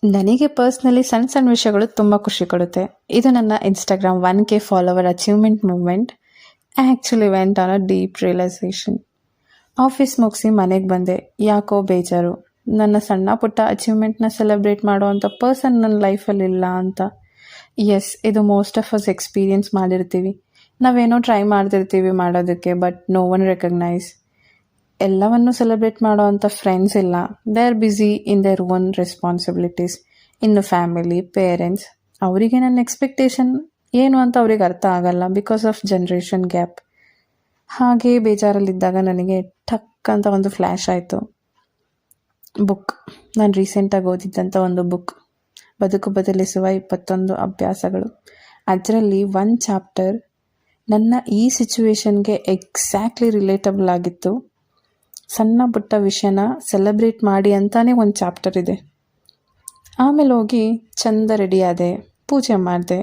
ನನಗೆ ಪರ್ಸ್ನಲಿ ಸಣ್ಣ ಸಣ್ಣ ವಿಷಯಗಳು ತುಂಬ ಖುಷಿ ಕೊಡುತ್ತೆ. ಇದು ನನ್ನ Instagram 1K follower achievement moment actually went on a deep realisation. Office ಮುಗಿಸಿ ಮನೆಗೆ ಬಂದೆ. ಯಾಕೋ ಬೇಜಾರು, ನನ್ನ ಸಣ್ಣ ಪುಟ್ಟ ಅಚೀವ್ಮೆಂಟ್ನ ಸೆಲೆಬ್ರೇಟ್ ಮಾಡೋವಂಥ ಪರ್ಸನ್ ನನ್ನ ಲೈಫಲ್ಲಿ ಇಲ್ಲ ಅಂತ. ಎಸ್, ಇದು ಮೋಸ್ಟ್ ಆಫ್ ಅಸ್ ಎಕ್ಸ್ಪೀರಿಯನ್ಸ್ ಮಾಡಿರ್ತೀವಿ. ನಾವೇನೋ ಟ್ರೈ ಮಾಡ್ತಿರ್ತೀವಿ ಮಾಡೋದಕ್ಕೆ, ಬಟ್ ನೋ ಒನ್ ರೆಕಗ್ನೈಸ್. ಎಲ್ಲವನ್ನು ಸೆಲೆಬ್ರೇಟ್ ಮಾಡೋವಂಥ ಫ್ರೆಂಡ್ಸ್ ಇಲ್ಲ. They are busy in their own responsibilities. ಇನ್ನು ಫ್ಯಾಮಿಲಿ, ಪೇರೆಂಟ್ಸ್, ಅವರಿಗೆ ನನ್ನ ಎಕ್ಸ್ಪೆಕ್ಟೇಷನ್ ಏನು ಅಂತ ಅವ್ರಿಗೆ ಅರ್ಥ ಆಗಲ್ಲ ಬಿಕಾಸ್ ಆಫ್ ಜನ್ರೇಷನ್ ಗ್ಯಾಪ್. ಹಾಗೆ ಬೇಜಾರಲ್ಲಿದ್ದಾಗ ನನಗೆ ಠಕ್ ಅಂತ ಒಂದು ಫ್ಲ್ಯಾಶ್ ಆಯಿತು. ಬುಕ್, ನಾನು ರೀಸೆಂಟಾಗಿ ಓದಿದ್ದಂಥ ಒಂದು ಬುಕ್, ಬದುಕು ಬದಲಿಸುವ 21 ಅಭ್ಯಾಸಗಳು. ಅದರಲ್ಲಿ ಒಂದು ಚಾಪ್ಟರ್ ನನ್ನ ಈ ಸಿಚುವೇಶನ್ಗೆ ಎಕ್ಸಾಕ್ಟ್ಲಿ ರಿಲೇಟಬಲ್ ಆಗಿತ್ತು. ಸಣ್ಣ ಪುಟ್ಟ ವಿಷಯನ ಸೆಲೆಬ್ರೇಟ್ ಮಾಡಿ ಅಂತಾನೆ ಒಂದು ಚಾಪ್ಟರ್ ಇದೆ. ಆಮೇಲೆ ಹೋಗಿ ಚಂದ ರೆಡಿ ಆದೆ, ಪೂಜೆ ಮಾಡಿದೆ,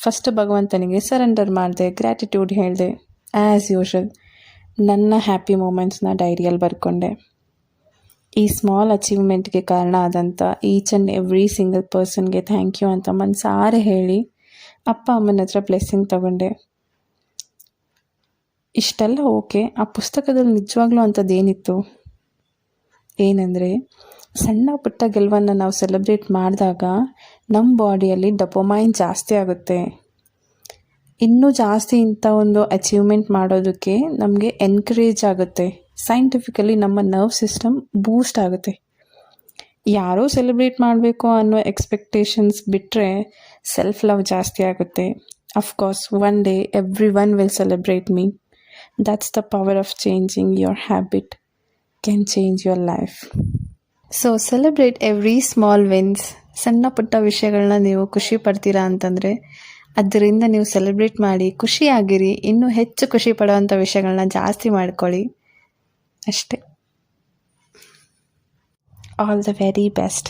ಫಸ್ಟ್ ಭಗವಂತನಿಗೆ ಸರೆಂಡರ್ ಮಾಡಿದೆ, ಗ್ರ್ಯಾಟಿಟ್ಯೂಡ್ ಹೇಳಿದೆ. ಆ್ಯಸ್ ಯೂಶುವಲ್ ನನ್ನ ಹ್ಯಾಪಿ ಮೂಮೆಂಟ್ಸ್ನ ಡೈರಿಯಲ್ಲಿ ಬರ್ಕೊಂಡೆ. ಈ ಸ್ಮಾಲ್ ಅಚೀವ್ಮೆಂಟ್ಗೆ ಕಾರಣ ಆದಂಥ ಈಚ್ ಆ್ಯಂಡ್ ಎವ್ರಿ ಸಿಂಗಲ್ ಪರ್ಸನ್ಗೆ ಥ್ಯಾಂಕ್ ಯು ಅಂತ ಮನಸಾರೆ ಹೇಳಿ ಅಪ್ಪ ಅಮ್ಮನ ಹತ್ರ ಬ್ಲೆಸ್ಸಿಂಗ್ ತಗೊಂಡೆ. ಇಷ್ಟೆಲ್ಲ ಓಕೆ. ಆ ಪುಸ್ತಕದಲ್ಲಿ ನಿಜವಾಗ್ಲೂ ಅಂಥದ್ದೇನಿತ್ತು ಏನಂದರೆ, ಸಣ್ಣ ಪುಟ್ಟ ಗೆಲುವನ್ನು ನಾವು ಸೆಲೆಬ್ರೇಟ್ ಮಾಡಿದಾಗ ನಮ್ಮ ಬಾಡಿಯಲ್ಲಿ ಡೊಪಮೈನ್ ಜಾಸ್ತಿ ಆಗುತ್ತೆ. ಇನ್ನೂ ಜಾಸ್ತಿ ಇಂಥ ಒಂದು ಅಚೀವ್ಮೆಂಟ್ ಮಾಡೋದಕ್ಕೆ ನಮಗೆ ಎನ್ಕರೇಜ್ ಆಗುತ್ತೆ. ಸೈಂಟಿಫಿಕಲಿ ನಮ್ಮ ನರ್ವ್ ಸಿಸ್ಟಮ್ ಬೂಸ್ಟ್ ಆಗುತ್ತೆ. ಯಾರೋ ಸೆಲೆಬ್ರೇಟ್ ಮಾಡಬೇಕು ಅನ್ನೋ ಎಕ್ಸ್ಪೆಕ್ಟೇಷನ್ಸ್ ಬಿಟ್ಟರೆ ಸೆಲ್ಫ್ ಲವ್ ಜಾಸ್ತಿ ಆಗುತ್ತೆ. Of course one day every one will celebrate me. That's the power of changing your habit can change your life. So celebrate every small wins. ಸಣ್ಣ ಪುಟ್ಟ ವಿಷಯಗಳನ್ನ ನೀವು ಖುಷಿ ಪಡ್ತೀರಾ ಅಂತಂದರೆ ಅದರಿಂದ ನೀವು ಸೆಲೆಬ್ರೇಟ್ ಮಾಡಿ ಖುಷಿಯಾಗಿರಿ. ಇನ್ನೂ ಹೆಚ್ಚು ಖುಷಿ ಪಡುವಂಥ ವಿಷಯಗಳನ್ನ ಜಾಸ್ತಿ ಮಾಡ್ಕೊಳ್ಳಿ ಅಷ್ಟೇ. All the very best.